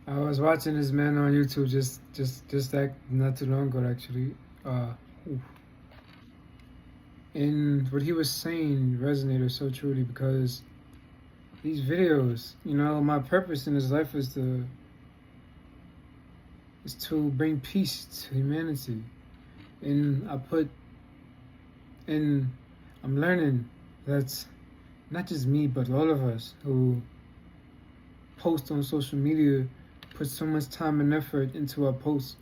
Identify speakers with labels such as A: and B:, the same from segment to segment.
A: I was watching this man on YouTube just that not too long ago actually. Oof. And what he was saying resonated so truly because these videos, my purpose in this life is to bring peace to humanity. And and I'm learning that not just me but all of us who post on social media put so much time and effort into our posts,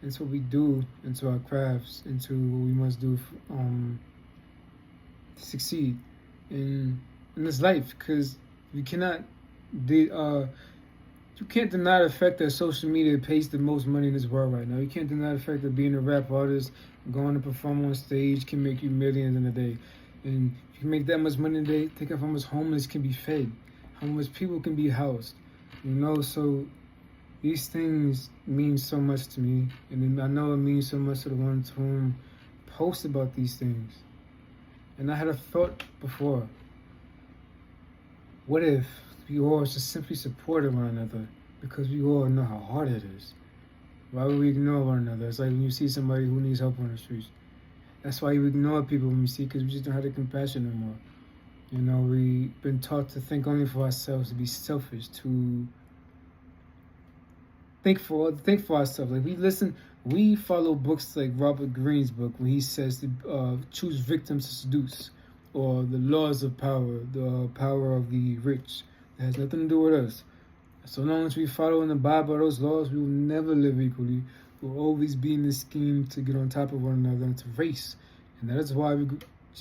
A: into what we do, into our crafts, into what we must do to succeed in this life. Because we cannot, you can't deny the fact that social media pays the most money in this world right now. You can't deny the fact that being a rap artist, going to perform on stage, can make you millions in a day. And if you can make that much money in a day, think of how much homeless can be fed, how much people can be housed. So these things mean so much to me, and I know it means so much to the ones who post about these things. And I had a thought before. What if we all just simply supported one another because we all know how hard it is? Why would we ignore one another? It's like when you see somebody who needs help on the streets. That's why you ignore people when we see, because we just don't have the compassion anymore. We've been taught to think only for ourselves, to be selfish, to think for ourselves. Like we follow books like Robert Greene's book when he says to choose victims to seduce, or the laws of power, the power of the rich. It has nothing to do with us. So long as we follow and abide by those laws, we will never live equally. We'll always be in this scheme to get on top of one another and to race. And that is why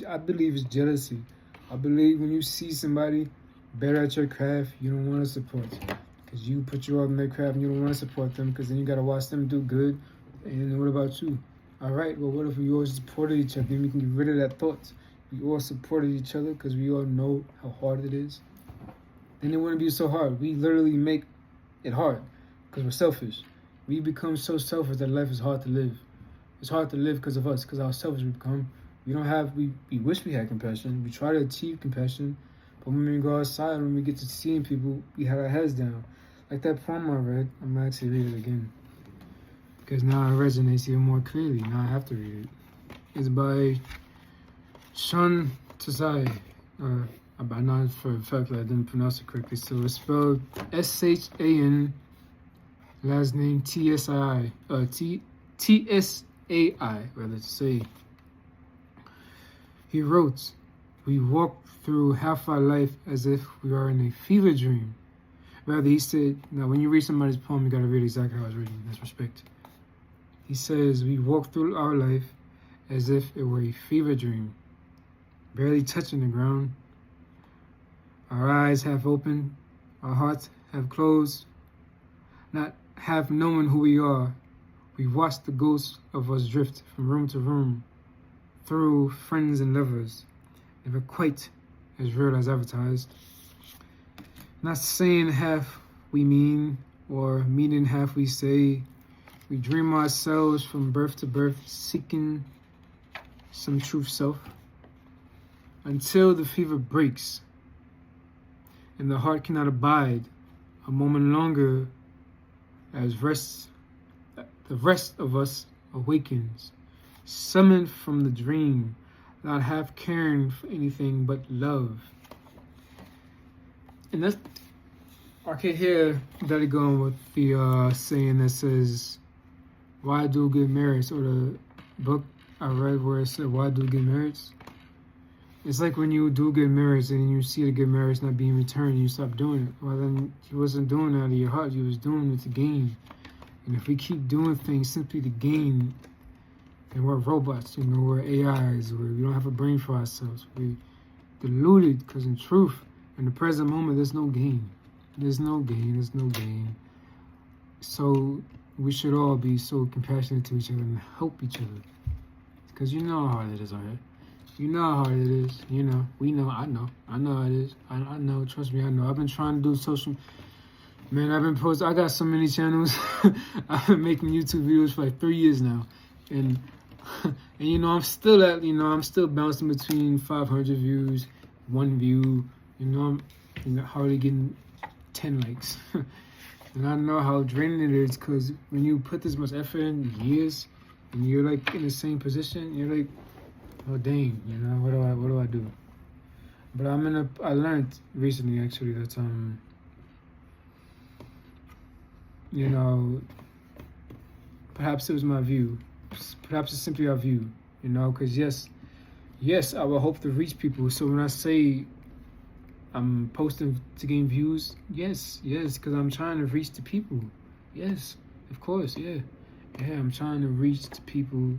A: I believe it's jealousy. I believe when you see somebody better at your craft, you don't want to support them. Because you put your all in their craft and you don't want to support them, because then you got to watch them do good. And what about you? All right, well, what if we all supported each other? Then we can get rid of that thought. We all supported each other because we all know how hard it is. Then it wouldn't be so hard. We literally make it hard because we're selfish. We become so selfish that life is hard to live. It's hard to live because of us, because how selfish we become. We wish we had compassion. We try to achieve compassion. But when we go outside, when we get to seeing people, we have our heads down. Like that poem I read, I'm going to actually read it again. Because now it resonates even more clearly. Now I have to read it. It's by Sean Tsai. I know for a fact that I didn't pronounce it correctly. So it's spelled S-H-A-N, last name T-S-A-I, rather to say. He wrote, "We walk through half our life as if we are in a fever dream." Rather, he said, now when you read somebody's poem, you gotta read exactly how I was reading. That's respect. He says, "We walk through our life as if it were a fever dream, barely touching the ground. Our eyes half open, our hearts half closed, not half knowing who we are. We watch the ghosts of us drift from room to room, through friends and lovers, never quite as real as advertised. Not saying half we mean, or meaning half we say. We dream ourselves from birth to birth, seeking some true self, until the fever breaks, and the heart cannot abide a moment longer, as the rest of us awakens, summoned from the dream, not half caring for anything but love." And that's, I can hear Daddy going with the saying that says, "Why do good merits?" Or the book I read where it said, "Why do good merits?" It's like when you do good merits and you see the good merits not being returned, you stop doing it. Well, then you wasn't doing it out of your heart. You was doing it to gain. And if we keep doing things simply to gain, then we're robots. We're AIs. We don't have a brain for ourselves. We deluded, because in truth, in the present moment, there's no gain. There's no gain. There's no gain. So we should all be so compassionate to each other and help each other. Because you know how hard it is out here. You know how hard it is. We know. I know how it is. I know. Trust me, I know. I've been trying to do social. Man, I've been posting. I got so many channels. I've been making YouTube videos for like 3 years now, and I'm still I'm still bouncing between 500 views, 1 view. I'm hardly getting 10 likes. And I know how draining it is, because when you put this much effort in, years, and you're like in the same position, you're like, oh dang, you know, what do I do? But I learned recently actually that you know, perhaps it was my view, perhaps it's simply our view, you know, because yes, I will hope to reach people. So when I say I'm posting to gain views, yes, because I'm trying to reach the people. Yes, of course, yeah, I'm trying to reach the people,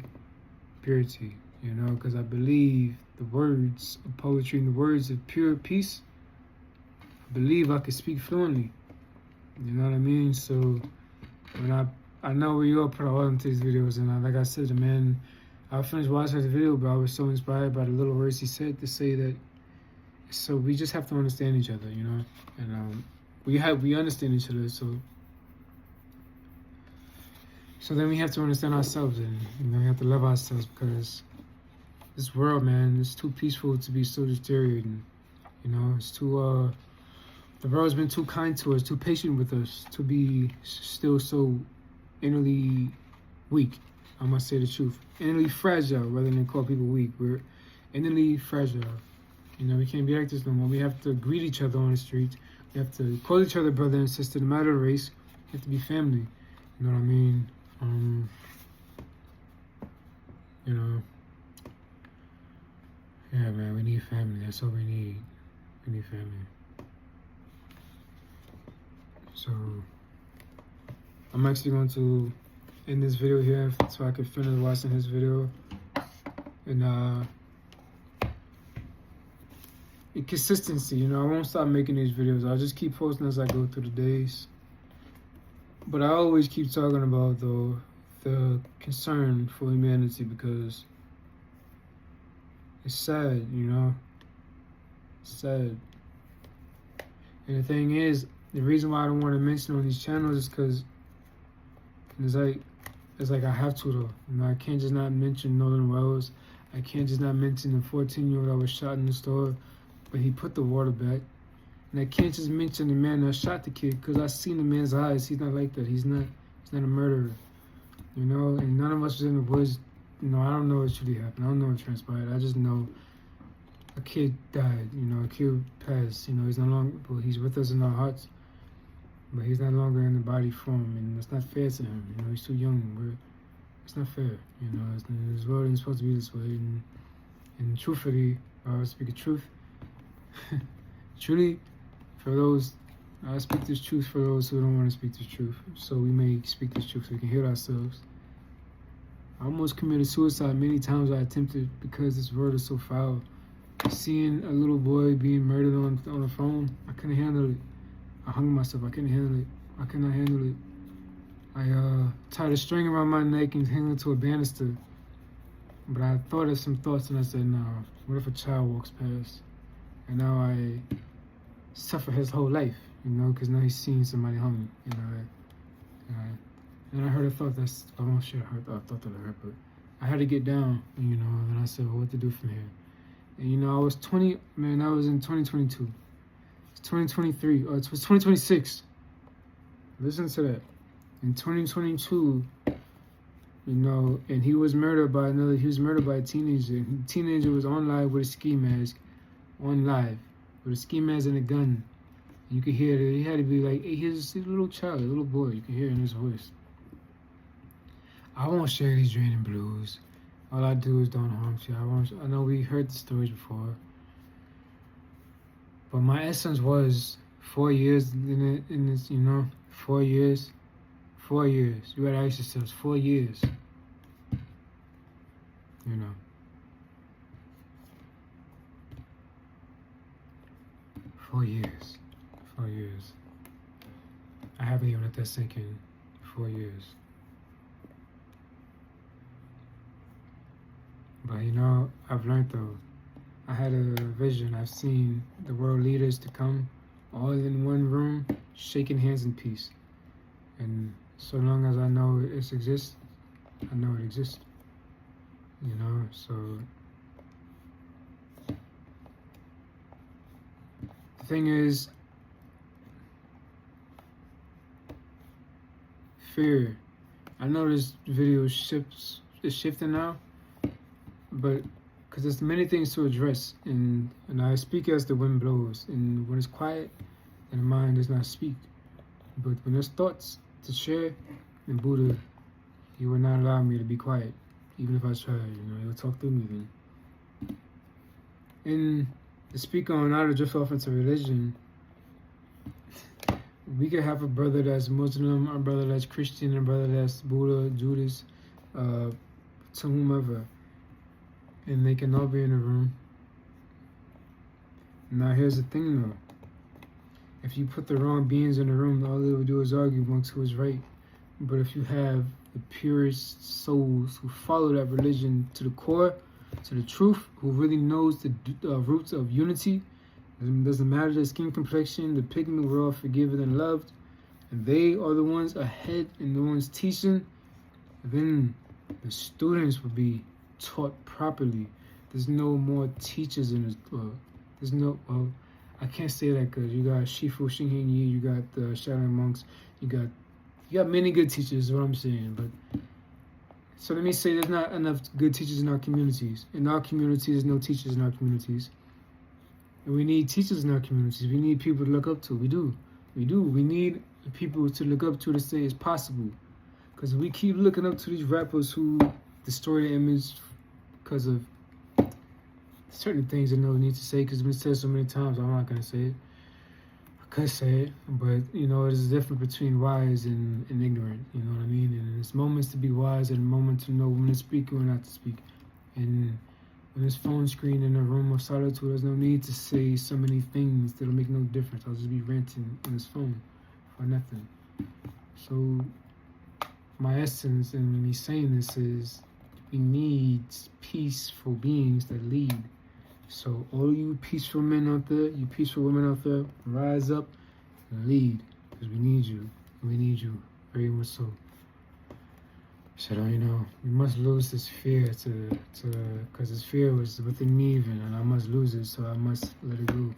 A: purity, you know, because I believe the words of poetry and the words of pure peace, I believe I can speak fluently, you know what I mean? So when I know we all put all into these videos, and like I said, the man, I finished watching the video, but I was so inspired by the little words he said to say that. So we just have to understand each other, you know, and we understand each other. So then we have to understand ourselves, and you know, we have to love ourselves, because this world, man, is too peaceful to be so deteriorating. You know, it's too. The world's been too kind to us, too patient with us, to be still so innerly weak. I must say the truth. Innerly fragile, rather than call people weak. We're innerly fragile. You know, we can't be like this no more. We have to greet each other on the street. We have to call each other brother and sister, no matter the race. We have to be family. You know what I mean? You know, yeah, man, we need family. That's all we need. We need family. So, I'm actually going to end this video here so I can finish watching his video. And consistency, you know, I won't stop making these videos. I'll just keep posting as I go through the days. But I always keep talking about, though, the concern for humanity, because it's sad, you know? It's sad. And the thing is, the reason why I don't want to mention on these channels is because it's like I have to, though. You know, I can't just not mention Northern Wells. I can't just not mention the 14-year-old that was shot in the store, but he put the water back. And I can't just mention the man that shot the kid, because I seen the man's eyes. He's not like that. He's not a murderer. You know, and none of us was in the woods. You know, I don't know what truly happened. I don't know what transpired. I just know a kid died. You know, a kid passed. You know, he's no longer, but he's with us in our hearts. But he's no longer in the body form, and it's not fair to him. You know, he's too young. It's not fair. You know, this world ain't supposed to be this way. And truthfully, I speak the truth. Truly, for those, I speak this truth for those who don't want to speak this truth. So we may speak this truth so we can heal ourselves. I almost committed suicide many times. I attempted, because this world is so foul. Seeing a little boy being murdered on the phone, I couldn't handle it. I hung myself. I couldn't handle it. I could not handle it. I tied a string around my neck and hung it to a banister. But I thought of some thoughts, and I said, no, what if a child walks past? And now I suffer his whole life, you know, because now he's seeing somebody hung, you know. And I heard a thought that's, oh shit, I thought that I heard, but I had to get down, you know, and I said, well, what to do from here? And, you know, I was 20, man, I was in 2022. It's 2023, or it was 2026. Listen to that. In 2022, you know, and he was murdered by a teenager. And the teenager was on live with a ski mask, on live, with a ski mask and a gun. And you could hear that he had to be like, hey, he's a little child, a little boy. You can hear it in his voice. I won't share these draining blues. All I do is don't harm you. I know we heard the stories before. But my essence was 4 years in this, you know, 4 years. 4 years. You gotta ask yourselves, 4 years. You know. 4 years. 4 years. I haven't even let that sink in. 4 years. But you know, I've learned though. I had a vision. I've seen the world leaders to come all in one room, shaking hands in peace. And so long as I know it exists, I know it exists. You know, so the thing is, fear. I know this video is shifting now, but because there's many things to address, and I speak as the wind blows, and when it's quiet, and the mind does not speak. But when there's thoughts to share, then Buddha, he would not allow me to be quiet, even if I tried. He'll talk through me then. And to speak on how to drift off into religion, we could have a brother that's Muslim, a brother that's Christian, a brother that's Buddha, Judas, to whomever, and they can all be in a room. Now here's the thing though, if you put the wrong beings in the room, all they will do is argue amongst who is right. But if you have the purest souls who follow that religion to the core, to the truth, who really knows the roots of unity, it doesn't matter the skin complexion, the pigment, we're all forgiven and loved, and they are the ones ahead and the ones teaching, then the students will be taught properly. There's no more teachers in this book. There's no, I can't say that because you got Shifu Shinhin-Yi, you got the Shaolin monks, you got many good teachers, is what I'm saying. But so let me say there's not enough good teachers in our communities. In our communities, there's no teachers in our communities. And we need teachers in our communities. We need people to look up to. We do. We need people to look up to say it's possible. Because we keep looking up to these rappers who destroy the image because of certain things that no need to say, because it's been said so many times. I'm not going to say it. I could say it, but there's a difference between wise and ignorant. You know what I mean? And there's moments to be wise and a moment to know when to speak and when not to speak. And when there's phone screen in a room of solitude, there's no need to say so many things that'll make no difference. I'll just be ranting on this phone for nothing. So my essence in me saying this is we need peaceful beings that lead. So all you peaceful men out there, you peaceful women out there, rise up and lead, because we need you. We need you very much so. So we must lose this fear because this fear was within me even, and I must lose it, so I must let it go.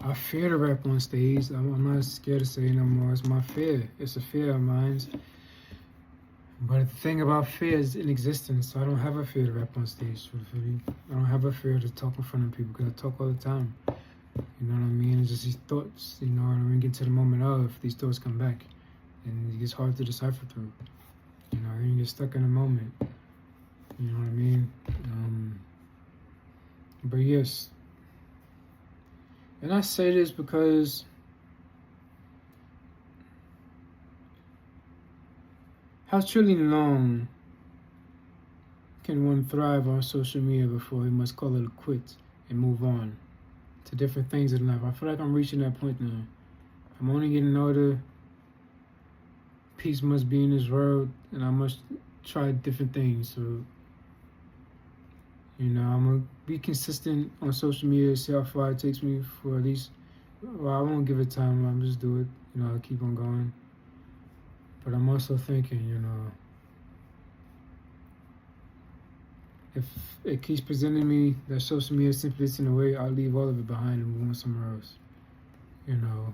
A: I fear to rap on stage. I'm not scared to say it no more. It's my fear. It's a fear of mine. But the thing about fear is in existence, so I don't have a fear to rap on stage, truthfully. I don't have a fear to talk in front of people because I talk all the time. You know what I mean? It's just these thoughts, and when we get to the moment of, these thoughts come back. And it gets hard to decipher through. You get stuck in a moment. You know what I mean? But yes. And I say this because how truly long can one thrive on social media before he must call it a quit and move on to different things in life? I feel like I'm reaching that point now. I'm only getting older. Peace must be in this world, and I must try different things. So, I'm going to be consistent on social media, see how far it takes me for at least, I won't give it time, I'll just do it. I'll keep on going. But I'm also thinking, if it keeps presenting me that social media simply gets in the way, I'll leave all of it behind and move on somewhere else.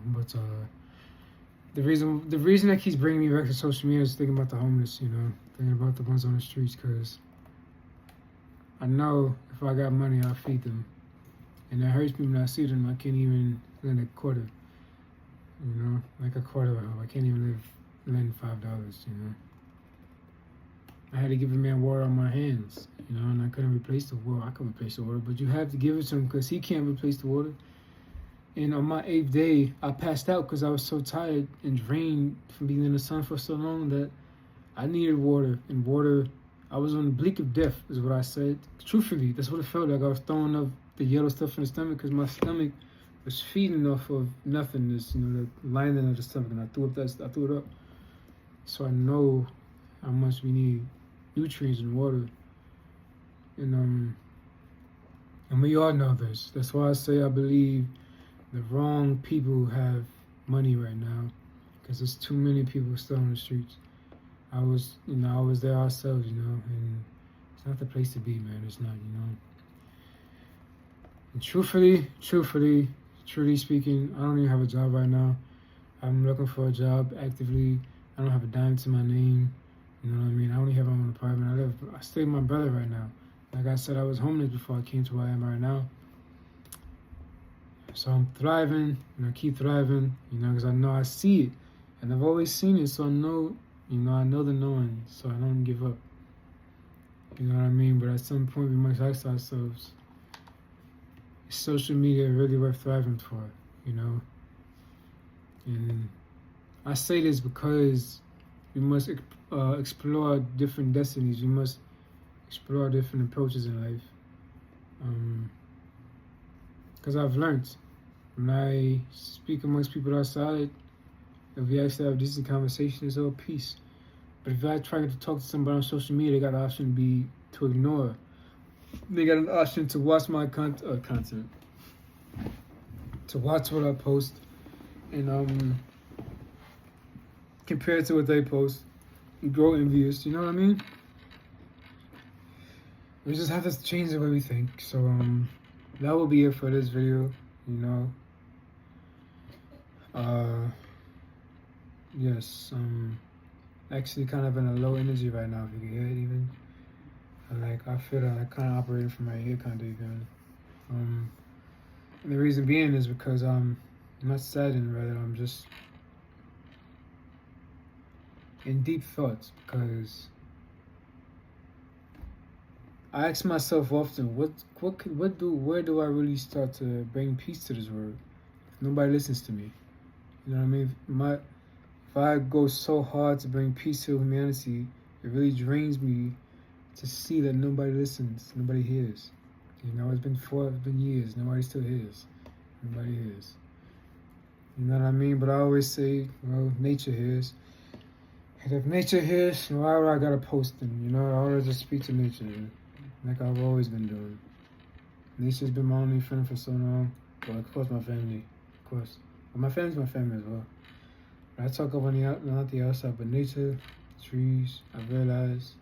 A: But the reason that keeps bringing me back to social media is thinking about the homeless, thinking about the ones on the streets, because I know if I got money, I'll feed them. And it hurts me when I see them. I can't even lend a quarter, like a quarter of a hour. I can't even lend $5, I had to give a man water on my hands, and I couldn't replace the water. I could replace the water, but you have to give it to him because he can't replace the water. And on my 8th day, I passed out because I was so tired and drained from being in the sun for so long that I needed water. And water, I was on the brink of death, is what I said. Truthfully, that's what it felt like. I was throwing up the yellow stuff in the stomach because my stomach was feeding off of nothingness, the lining of the stomach. And I threw it up. So I know how much we need nutrients and water. And we all know this. That's why I say I believe the wrong people have money right now, because there's too many people still on the streets. I was there ourselves, and it's not the place to be, man. It's not, And truly speaking, I don't even have a job right now. I'm looking for a job actively. I don't have a dime to my name. You know what I mean? I only have my own apartment. I stay with my brother right now. Like I said, I was homeless before I came to where I am right now. So I'm thriving, and I keep thriving, because I know I see it. And I've always seen it, so I know, I know the knowing, so I don't give up. You know what I mean? But at some point, we must ask ourselves, is social media really worth thriving for, And I say this because we must explore different destinies. We must explore different approaches in life. Because I've learned, when I speak amongst people outside, if we actually have a decent conversation, it's all peace. But if I try to talk to somebody on social media, they got the option to ignore. They got an option to watch my content, to watch what I post, and compare it to what they post, and grow envious. You know what I mean? We just have to change the way we think. So that will be it for this video. Yes. Actually, kind of in a low energy right now. If you can hear it, even. I feel that I kind of operating from my head, kind of even. And the reason being is because I'm not saddened, rather I'm just in deep thoughts, because I ask myself often, where do I really start to bring peace to this world? If nobody listens to me, you know what I mean? If I go so hard to bring peace to humanity, it really drains me to see that nobody listens, nobody hears. It's been years, nobody still hears. Nobody hears. You know what I mean? But I always say, well, nature hears. And if nature hears, why would I gotta post them? I always just speak to nature, like I've always been doing. Nature's been my only friend for so long. Well, of course, my family, of course. But my family's my family as well. But I talk about not the outside, but nature, trees. I've realized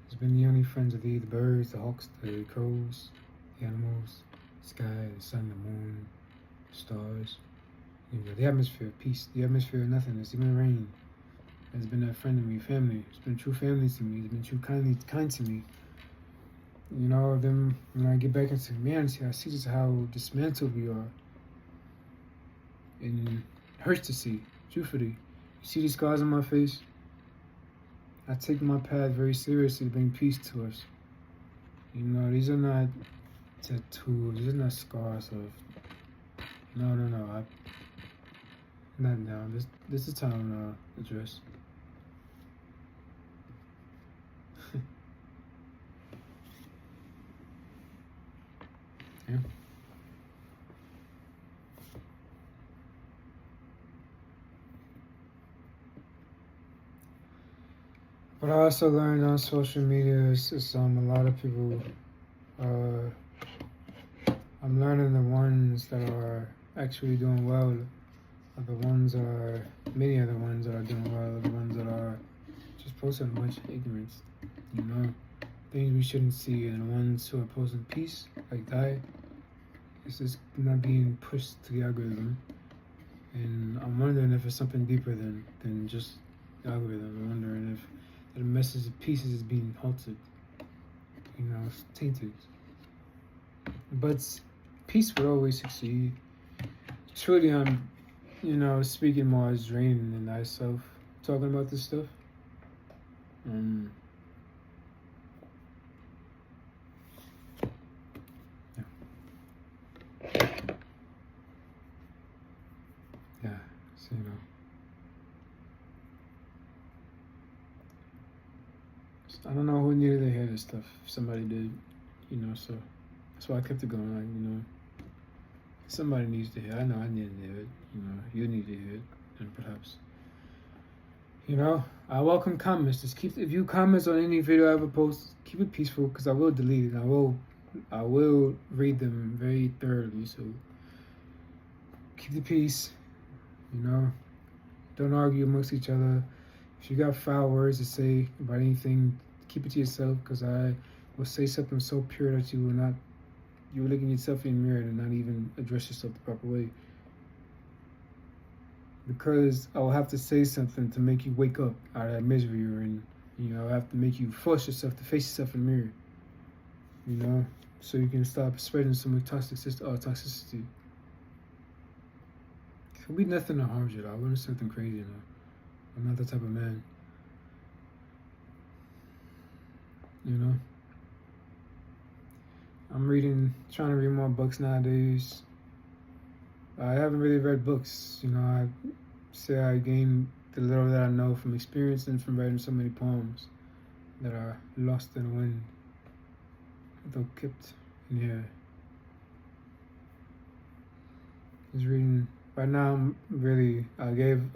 A: it's been the only friends of the birds, the hawks, the crows, the animals, the sky, the sun, the moon, the stars. The atmosphere, peace, the atmosphere of nothingness, even rain. It's been a friend of me, family. It's been true family to me. It's been true kind to me. Then when I get back into humanity, I see just how dismantled we are. And it hurts to see, truthfully. You see these scars on my face? I take my path very seriously to bring peace to us. These are not tattoos. These are not scars of... No. Not now. This is time to address. Yeah. What I also learned on social media is a lot of people. I'm learning the ones that are actually doing well. Many of the ones that are doing well are the ones that are just posting a bunch of ignorance, things we shouldn't see, and the ones who are posting peace, like that, it's just not being pushed to the algorithm. And I'm wondering if it's something deeper than just the algorithm. I'm wondering if the message of peace is being halted, it's tainted. But peace would always succeed. Truly, I'm speaking more as draining than myself, talking about this stuff. Yeah, so, I don't know who needed to hear this stuff. Somebody did, so that's why I kept it going. Somebody needs to hear. I know I need to hear it. You need to hear it, and perhaps. I welcome comments. Just if you comments on any video I ever post, keep it peaceful, because I will delete it. I will read them very thoroughly. So keep the peace. Don't argue amongst each other. If you got foul words to say about anything, keep it to yourself, because I will say something so pure that you will look at yourself in the mirror and not even address yourself the proper way. because I will have to say something to make you wake up out of that misery, or I have to make you force yourself to face yourself in the mirror, so you can stop spreading some toxicity. It'll be nothing that harms you, though. I wouldn't do something crazy, I'm not that type of man. I'm trying to read more books nowadays. I haven't really read books. I say I gained the little that I know from experience and from writing so many poems that are lost in the wind, though kept in the air. Just reading. Right now, I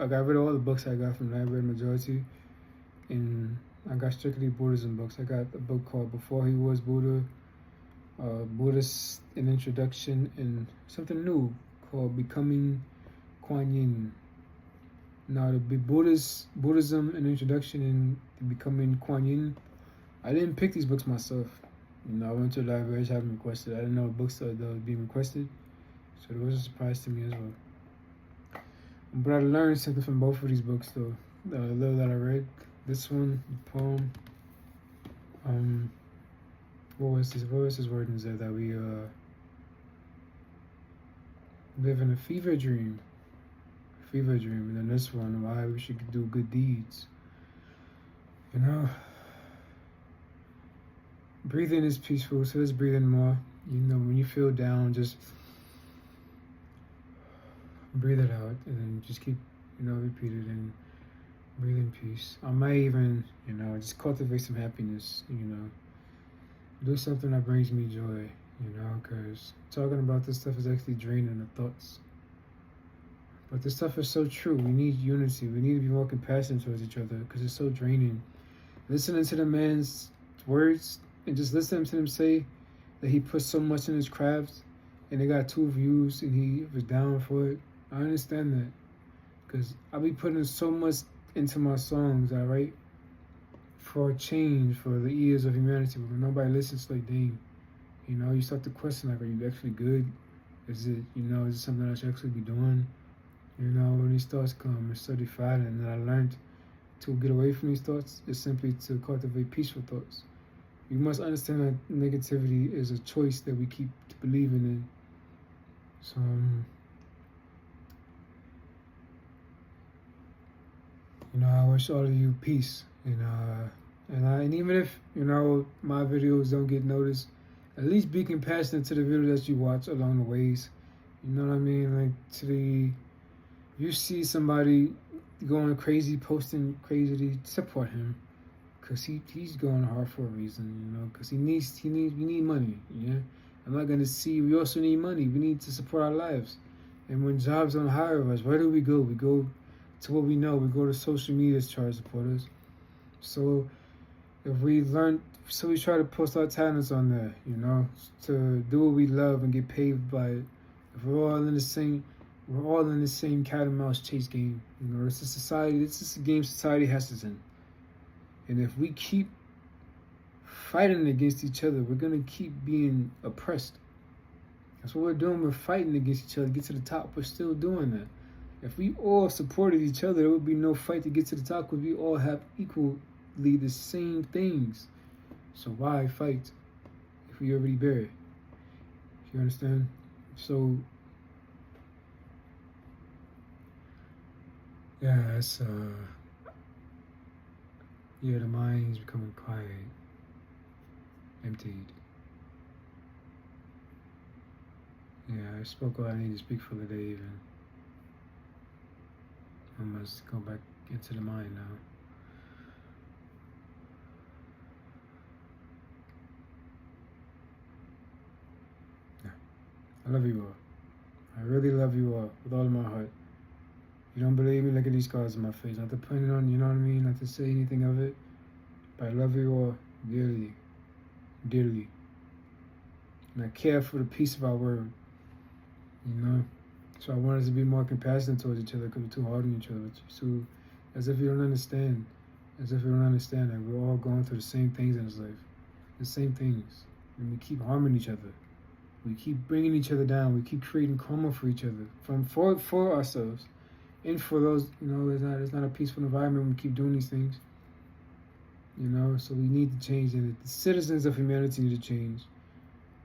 A: got rid of all the books I got from the library, majority, and I got strictly Buddhism books. I got a book called Before He Was Buddha, Buddhist an Introduction, and something new called Becoming Kuan Yin. Now, the Buddhism an Introduction and Becoming Kuan Yin, I didn't pick these books myself. I went to the library, I had them requested. I didn't know what books that were being requested, so it was a surprise to me as well. But I learned something from both of these books, though. The little that I read, this one, the poem. What was his word in there? That we live in a fever dream, and then this one, why we should do good deeds. Breathing is peaceful, so let's breathe in more. When you feel down, just breathe it out, and then just keep, repeat it and breathe in peace. I might even, just cultivate some happiness, do something that brings me joy, because talking about this stuff is actually draining the thoughts. But this stuff is so true. We need unity. We need to be more compassionate towards each other, because it's so draining. Listening to the man's words and just listening to him say that he put so much in his craft and they got 2 views and he was down for it. I understand that, because I be putting so much into my songs I write for a change, for the ears of humanity. But when nobody listens, like, dang, you start to question, like, are you actually good? Is it, is it something I should actually be doing? When these thoughts come, it's so defiling. And then I learned to get away from these thoughts is simply to cultivate peaceful thoughts. You must understand that negativity is a choice that we keep believing in. So, I wish all of you peace, and even if, my videos don't get noticed, at least be compassionate to the videos that you watch along the ways. You know what I mean? Like, if you see somebody going crazy, posting crazy, support him, because he's going hard for a reason, because we need money, I'm not going to see, we also need money. We need to support our lives. And when jobs don't hire us, where do we go? We go to what we know. We go to social media to try to support us. So we try to post our talents on there, to do what we love and get paid by it. If we're all in the same cat and mouse chase game. It's a society. It's just a game society has us in. And if we keep fighting against each other, we're gonna keep being oppressed. That's what we're doing. We're fighting against each other to get to the top. We're still doing that. If we all supported each other, there would be no fight to get to the top, because we all have equally the same things. So why fight if we already bear it? You understand? So yeah, it's the mind's becoming quiet, emptied. Yeah, I spoke all I need to speak for the day even. I must go back into the mind now. Yeah. I love you all. I really love you all with all of my heart. You don't believe me? Look at these scars on my face. Not to put it on, not to say anything of it. But I love you all dearly, dearly. And I care for the peace of our world. So I want us to be more compassionate towards each other, because we're too hard on each other. So, as if you don't understand. That we're all going through the same things in this life. The same things. And we keep harming each other. We keep bringing each other down. We keep creating karma for each other. For ourselves. And for those, it's not a peaceful environment when we keep doing these things. So we need to change, and the citizens of humanity need to change.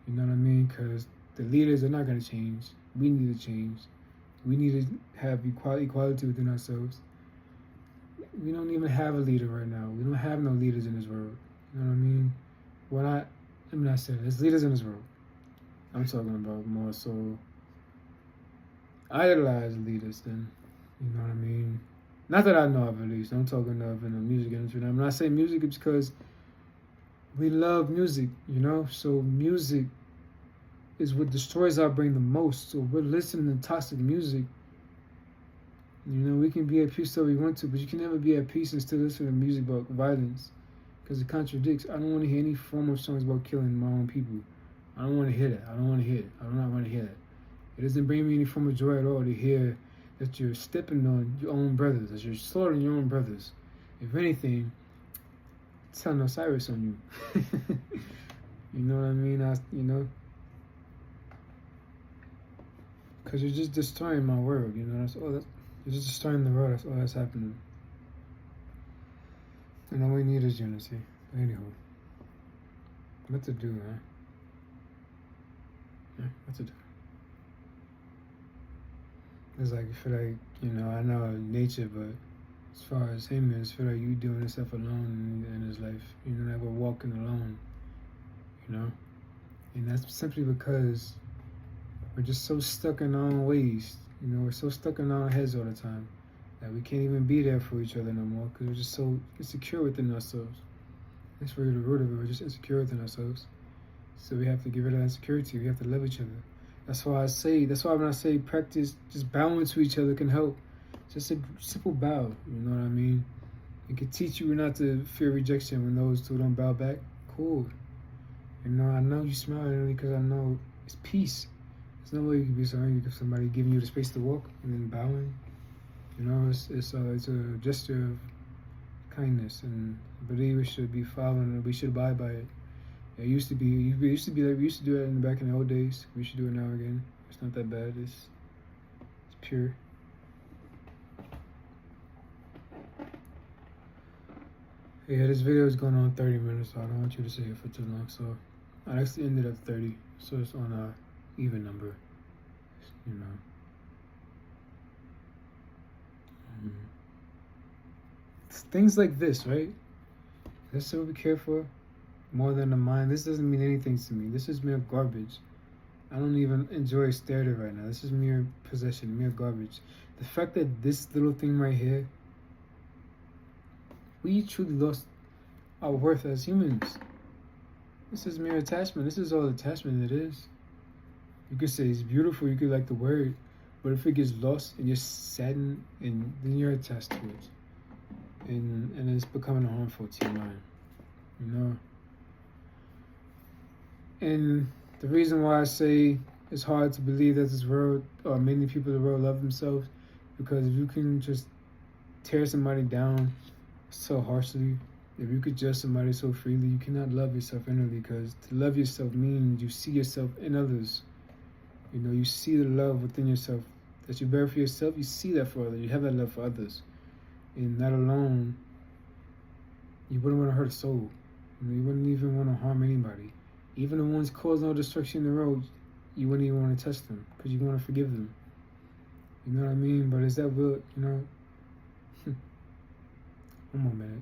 A: You know what I mean? Because the leaders are not going to change. We need to change. We need to have equality within ourselves. We don't even have a leader right now. We don't have no leaders in this world. You know what I mean? Let me not say that. There's leaders in this world. I'm talking about more so idolize leaders than, you know what I mean? Not that I know of, at least. I'm talking of in the music industry. I'm not saying music is because we love music, So music is what destroys our brain the most. So we're listening to toxic music. We can be at peace till we want to, but you can never be at peace and still listen to music about violence, because it contradicts. I don't want to hear any form of songs about killing my own people. I don't want to hear that. I don't want to hear it. I do not want to hear that. It doesn't bring me any form of joy at all to hear that you're stepping on your own brothers, that you're slaughtering your own brothers. If anything, it's telling Osiris on you. You know what I mean? Because you're just destroying my world, you're just destroying the world. That's all that's happening. And all we need is unity. Anywho, what to do, man? Yeah, what to do? It's like, I feel like, I know nature, but as far as him, I feel like you doing this stuff alone in his life. That we're walking alone, And that's simply because we're just so stuck in our own ways. We're so stuck in our heads all the time that we can't even be there for each other no more, because we're just so insecure within ourselves. That's really the root of it. We're just insecure within ourselves. So we have to get rid of that insecurity. We have to love each other. That's why when I say practice, just bowing to each other can help. Just a simple bow, you know what I mean? It can teach you not to fear rejection when those two don't bow back. Cool. I know you smile because I know it's peace. There's no way you can be so angry if somebody giving you the space to walk and then bowing. It's a gesture of kindness, and I believe we should be following it. We should abide by it. It used to be like we used to do it back in the old days. We should do it now again. It's not that bad. It's pure. Yeah, this video is going on 30 minutes, so I don't want you to sit here for too long. So I actually ended at 30, so it's on a even number. It's things like this, right? That's what we care for more than the mind. This doesn't mean anything to me. This is mere garbage. I don't even enjoy staring at it right now. This is mere possession, mere garbage. The fact that this little thing right here, we truly lost our worth as humans. This is mere attachment. This is all attachment it is. You could say it's beautiful, you could like the word, but if it gets lost and you're saddened, and then you're attached to it. And it's becoming harmful to your mind. And the reason why I say it's hard to believe that this world, or many people in the world, love themselves, because if you can just tear somebody down so harshly, if you could judge somebody so freely, you cannot love yourself inwardly, because to love yourself means you see yourself in others. You see the love within yourself that you bear for yourself. You see that for others. You have that love for others. And that alone, you wouldn't want to hurt a soul. You wouldn't even want to harm anybody. Even the ones causing all destruction in the road, you wouldn't even want to touch them, because you want to forgive them. You know what I mean? But is that will, One more minute.